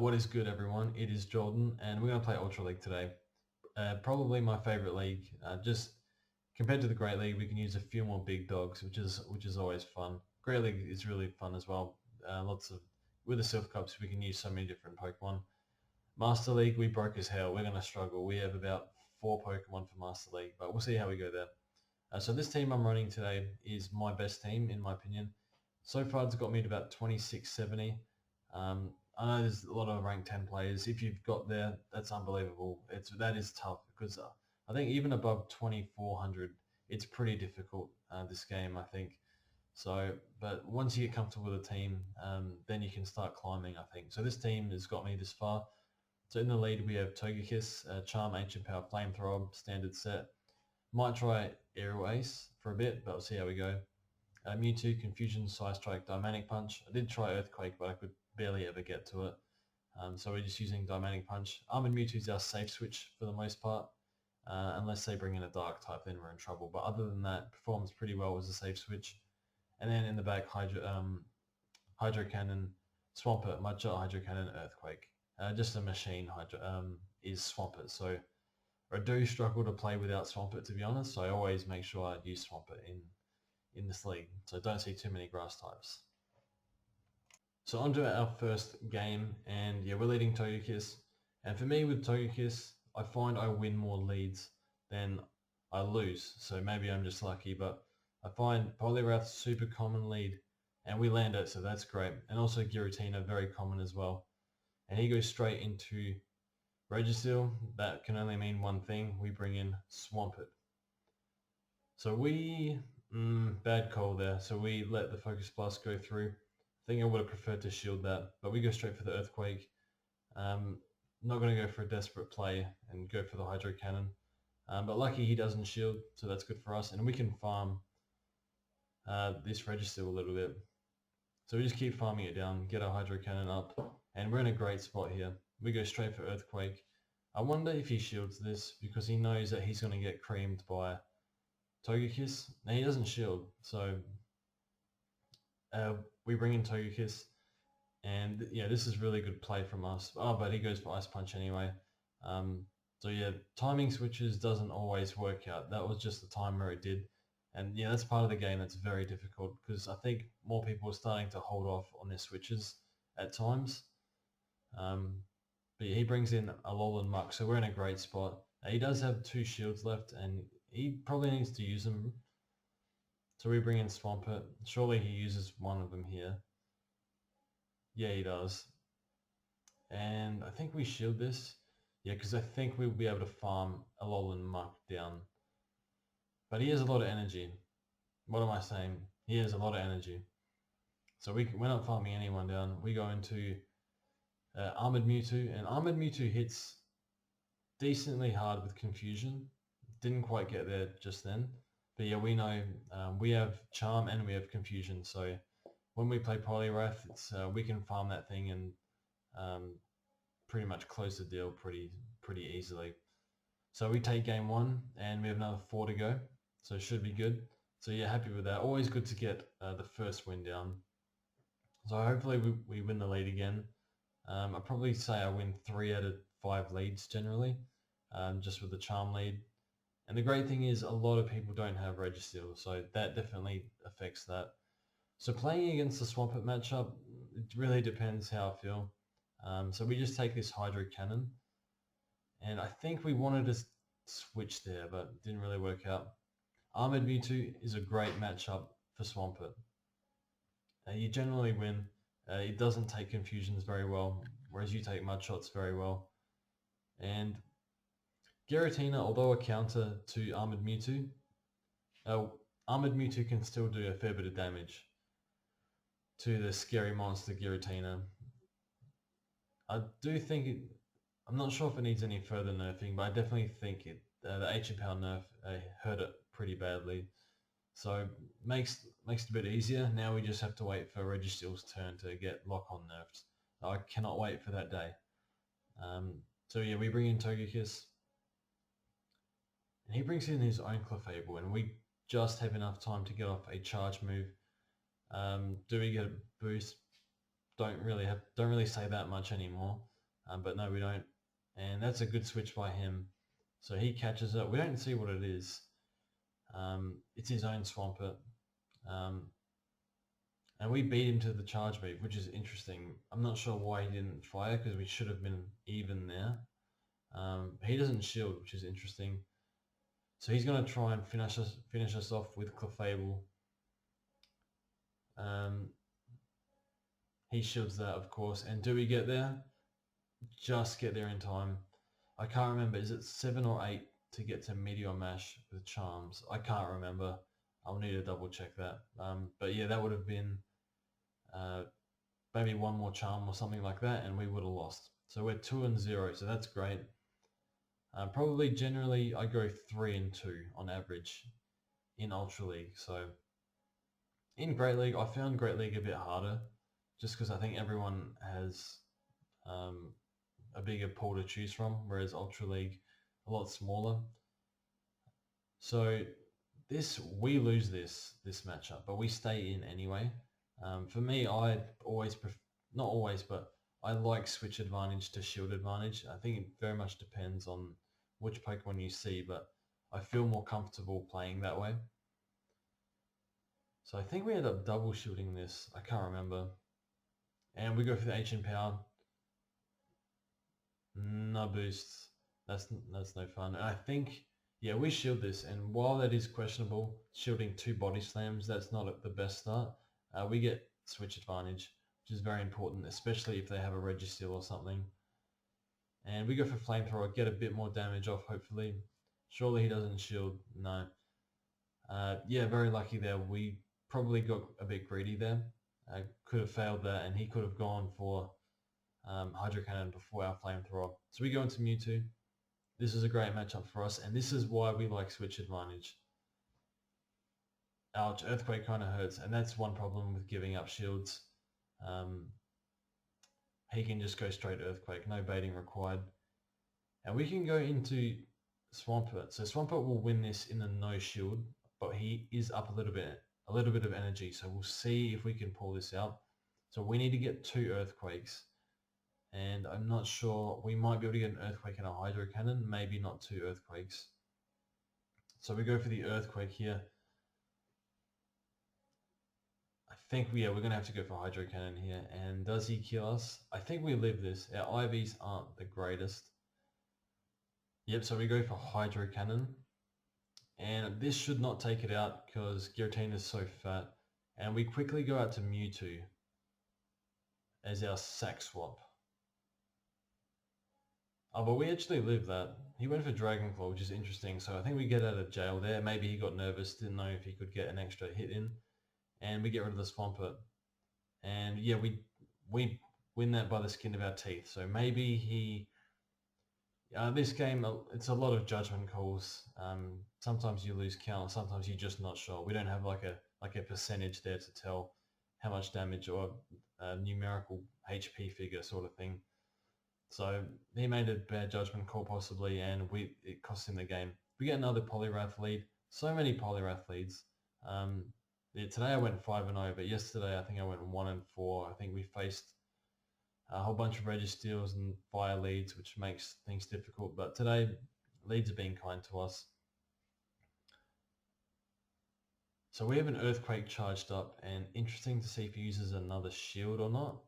What is good, everyone? It is Jordan, and we're going to play Ultra League today. Probably my favorite league. Just compared to the Great League, we can use a few more big dogs, which is always fun. Great League is really fun as well. Lots of with the Silph Cups, we can use so many different Pokemon. Master League, we broke as hell. We're going to struggle. We have about 4 Pokemon for Master League, but we'll see how we go there. So this team I'm running today is my best team, in my opinion. So far, it's got me to about 2670. Um, I know there's a lot of rank 10 players. If you've got there, that's unbelievable. That is tough because I think even above 2400, it's pretty difficult, this game, I think. So, but once you get comfortable with a team, then you can start climbing, I think. So this team has got me this far. So in the lead, we have Togekiss, Charm, Ancient Power, Flamethrower, standard set. Might try Aerial Ace for a bit, but we'll see how we go. Mewtwo, Confusion, Psy Strike, Dynamic Punch. I did try Earthquake, but I could barely ever get to it. So we're just using Dynamic Punch. Armored Mewtwo is our safe switch for the most part. Unless they bring in a Dark type, then we're in trouble. But other than that, performs pretty well as a safe switch. And then in the back, Hydro Cannon, Swampert, Mudshot, Hydro Cannon, Earthquake. Just a machine is Swampert. So I do struggle to play without Swampert, to be honest. So I always make sure I use Swampert in this league. So don't see too many grass types. So on to our first game, and yeah, we're leading Togekiss. And for me with Togekiss, I find I win more leads than I lose. So maybe I'm just lucky, but I find Poliwrath super common lead, and we land it, so that's great. And also Giratina, very common as well. And he goes straight into Registeel. That can only mean one thing. We bring in Swampert. So bad call there. So we let the Focus Blast go through. I think I would have preferred to shield that, but we go straight for the Earthquake. Not going to go for a desperate play and go for the Hydro Cannon. But lucky he doesn't shield, so that's good for us. And we can farm this Registeel a little bit. So we just keep farming it down, get our Hydro Cannon up, and we're in a great spot here. We go straight for Earthquake. I wonder if he shields this because he knows that he's going to get creamed by Togekiss. Now he doesn't shield, so we bring in Togekiss, and yeah, this is really good play from us. Oh, but he goes for Ice Punch anyway. So yeah, timing switches doesn't always work out. That was just the time where it did. And yeah, that's part of the game that's very difficult because I think more people are starting to hold off on their switches at times. But yeah, he brings in Alolan Muck, so we're in a great spot. He does have 2 shields left, and he probably needs to use them. So we bring in Swampert. Surely he uses one of them here. Yeah, he does. And I think we shield this. Yeah, because I think we'll be able to farm Alolan Muck down. But he has a lot of energy. What am I saying? He has a lot of energy. So we're not farming anyone down. We go into Armored Mewtwo, and Armored Mewtwo hits decently hard with Confusion. Didn't quite get there just then. But yeah, we know we have Charm and we have Confusion. So when we play Poliwrath, we can farm that thing and pretty much close the deal pretty easily. So we take game 1 and we have another 4 to go. So it should be good. So yeah, happy with that. Always good to get the first win down. So hopefully we win the lead again. I'd probably say I win 3 out of 5 leads generally, just with the Charm lead. And the great thing is a lot of people don't have Registeel, so that definitely affects that. So playing against the Swampert matchup, it really depends how I feel. So we just take this Hydro Cannon, and I think we wanted to switch there, but it didn't really work out. Armored Mewtwo is a great matchup for Swampert. You generally win. It doesn't take Confusions very well, whereas you take Mudshots very well. And Giratina, although a counter to Armored Mewtwo, Armored Mewtwo can still do a fair bit of damage to the scary monster Giratina. I do think I'm not sure if it needs any further nerfing, but I definitely think the Ancient Power nerf hurt it pretty badly. So makes it a bit easier. Now we just have to wait for Registeel's turn to get Lock-On nerfed. I cannot wait for that day. So yeah, we bring in Togekiss. And he brings in his own Clefable, and we just have enough time to get off a charge move. Do we get a boost? Don't really say that much anymore. but no, we don't. And that's a good switch by him. So he catches it. We don't see what it is. It's his own Swampert. Um, and we beat him to the charge move, which is interesting. I'm not sure why he didn't fire, because we should have been even there. He doesn't shield, which is interesting. So he's going to try and finish us off with Clefable. He shields that, of course. And do we get there? Just get there in time. I can't remember. Is it 7 or 8 to get to Meteor Mash with Charms? I can't remember. I'll need to double check that. But yeah, that would have been maybe one more charm or something like that, and we would have lost. So we're 2-0, so that's great. Probably generally I go 3-2 on average in Ultra League. So in Great League, I found Great League a bit harder, just because I think everyone has a bigger pool to choose from, whereas Ultra League a lot smaller. So we lose this matchup, but we stay in anyway. For me, I always not always, but I like switch advantage to shield advantage. I think it very much depends on which Pokemon you see, but I feel more comfortable playing that way. So I think we end up double shielding this. I can't remember. And we go for the Ancient Power. No boosts. That's no fun. And I think, yeah, we shield this. And while that is questionable, shielding 2 body slams, that's not the best start. We get switch advantage, which is very important, especially if they have a Registeel or something. And we go for Flamethrower, get a bit more damage off, hopefully. Surely he doesn't shield. No. Yeah, very lucky there. We probably got a bit greedy there. Could have failed that, and he could have gone for Hydro Cannon before our Flamethrower. So we go into Mewtwo. This is a great matchup for us, and this is why we like switch advantage. Ouch, Earthquake kind of hurts, and that's one problem with giving up shields. He can just go straight Earthquake, no baiting required. And we can go into Swampert. So Swampert will win this in a no shield, but he is up a little bit of energy. So we'll see if we can pull this out. So we need to get 2 Earthquakes. And I'm not sure, we might be able to get an Earthquake and a Hydro Cannon, maybe not 2 Earthquakes. So we go for the Earthquake here. I think, yeah, we're going to have to go for Hydro Cannon here. And does he kill us? I think we live this. Our IVs aren't the greatest. Yep, so we go for Hydro Cannon. And this should not take it out because Giratina is so fat. And we quickly go out to Mewtwo as our sack swap. Oh, but we actually live that. He went for Dragonclaw, which is interesting. So I think we get out of jail there. Maybe he got nervous, didn't know if he could get an extra hit in. And we get rid of the Swampert. And yeah, we win that by the skin of our teeth. So maybe he... this game, it's a lot of judgment calls. Sometimes you lose count, sometimes you're just not sure. We don't have like a percentage there to tell how much damage or a numerical HP figure sort of thing. So he made a bad judgment call possibly, and it cost him the game. We get another Poliwrath lead. So many Poliwrath leads. Yeah, today I went 5-0, but yesterday I think I went 1-4. I think we faced a whole bunch of Registeels and fire leads, which makes things difficult. But today, leads are being kind to us. So we have an Earthquake charged up, and interesting to see if he uses another shield or not.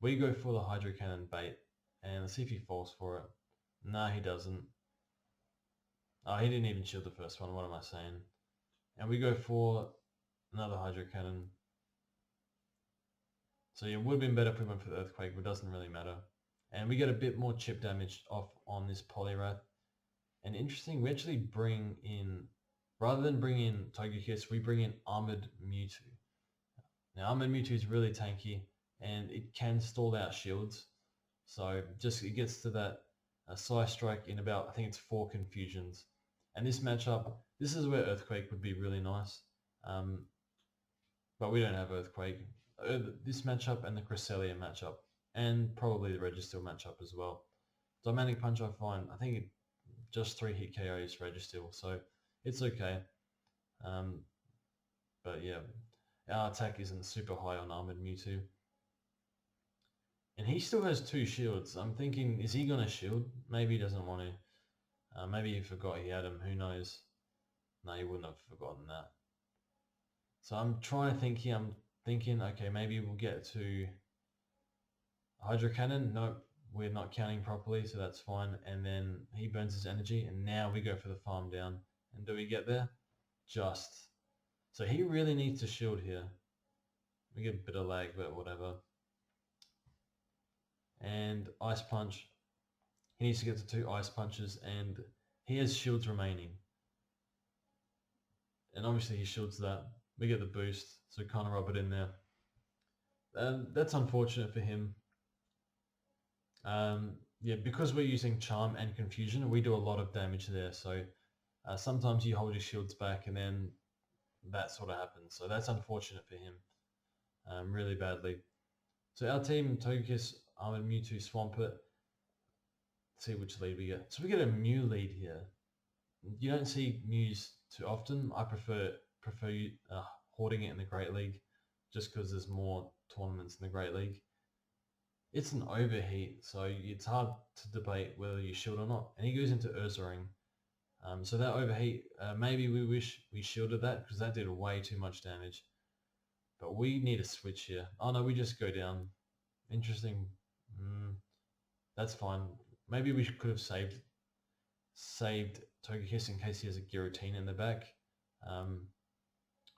We go for the Hydro Cannon bait, and let's see if he falls for it. No, he doesn't. Oh, he didn't even shield the first one. What am I saying? And we go for another Hydro Cannon. So it would have been better if we went for the Earthquake, but it doesn't really matter. And we get a bit more chip damage off on this Poliwrath. And interesting, we actually bring in, rather than bring in Togekiss, we bring in Armored Mewtwo. Now Armored Mewtwo is really tanky, and it can stall out shields. So just it gets to that Psy Strike in about, I think it's 4 Confusions. And this matchup, this is where Earthquake would be really nice. But we don't have Earthquake. This matchup and the Cresselia matchup, and probably the Registeel matchup as well. Dynamic Punch I find, I think it just 3 hit KOs Registeel, so it's okay. But yeah, our attack isn't super high on Armored Mewtwo. And he still has 2 shields. I'm thinking, is he going to shield? Maybe he doesn't want to. Maybe he forgot he had him. Who knows? No, he wouldn't have forgotten that. So I'm trying to think here. I'm thinking, okay, maybe we'll get to Hydro Cannon. Nope, we're not counting properly, so that's fine. And then he burns his energy, and now we go for the farm down. And do we get there? Just. So he really needs to shield here. We get a bit of lag, but whatever. And Ice Punch. He needs to get to 2 Ice Punches, and he has shields remaining. And obviously he shields that. We get the boost, so kind of rub it in there. That's unfortunate for him. Yeah, because we're using Charm and Confusion, we do a lot of damage there. So sometimes you hold your shields back and then that sort of happens. So that's unfortunate for him, really badly. So our team, Togekiss, Armored Mewtwo, Swampert. Let's see which lead we get. So we get a Mew lead here. You don't see Mews too often. I prefer hoarding it in the Great League, just because there's more tournaments in the Great League. It's an overheat, so it's hard to debate whether you shield or not. And he goes into Ursaring. So that overheat, maybe we wish we shielded that, because that did way too much damage. But we need a switch here. Oh no, we just go down. Interesting. That's fine. Maybe we could have saved Togekiss in case he has a Giratina in the back.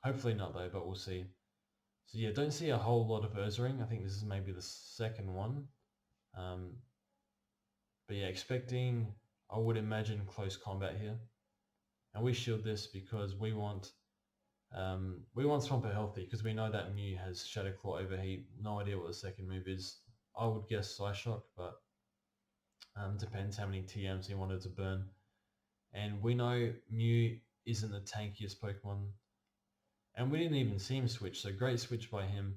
Hopefully not though, but we'll see. So yeah, don't see a whole lot of Ursaring. I think this is maybe the second one. But yeah, expecting, I would imagine, close combat here. And we shield this because we want Swampert healthy, because we know that Mew has Shadow Claw overheat. No idea what the second move is. I would guess Psyshock, but depends how many TMs he wanted to burn. And we know Mew isn't the tankiest Pokemon. And we didn't even see him switch, so great switch by him.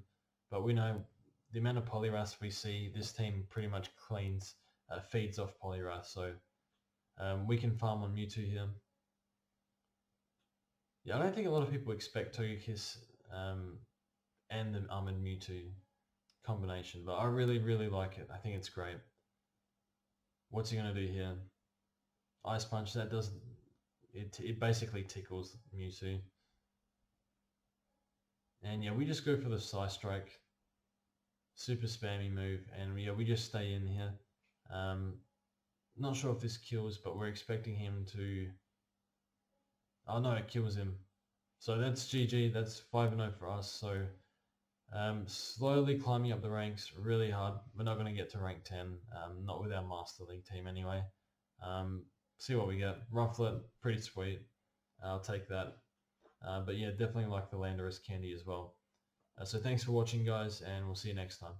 But we know the amount of Poliwrath we see, this team pretty much feeds off Poliwrath. So we can farm on Mewtwo here. Yeah, I don't think a lot of people expect Togekiss and the Armored Mewtwo combination, but I really, really like it. I think it's great. What's he going to do here? Ice Punch, that does... It basically tickles Mewtwo. And yeah, we just go for the Psystrike. Super spammy move, and yeah, we just stay in here. Not sure if this kills, but we're expecting him to... Oh no, it kills him. So that's GG, that's 5-0 for us. So slowly climbing up the ranks, really hard. We're not going to get to rank 10, not with our Master League team anyway. See what we get. Rufflet, pretty sweet. I'll take that. But yeah, definitely like the Landorus candy as well. So thanks for watching, guys, and we'll see you next time.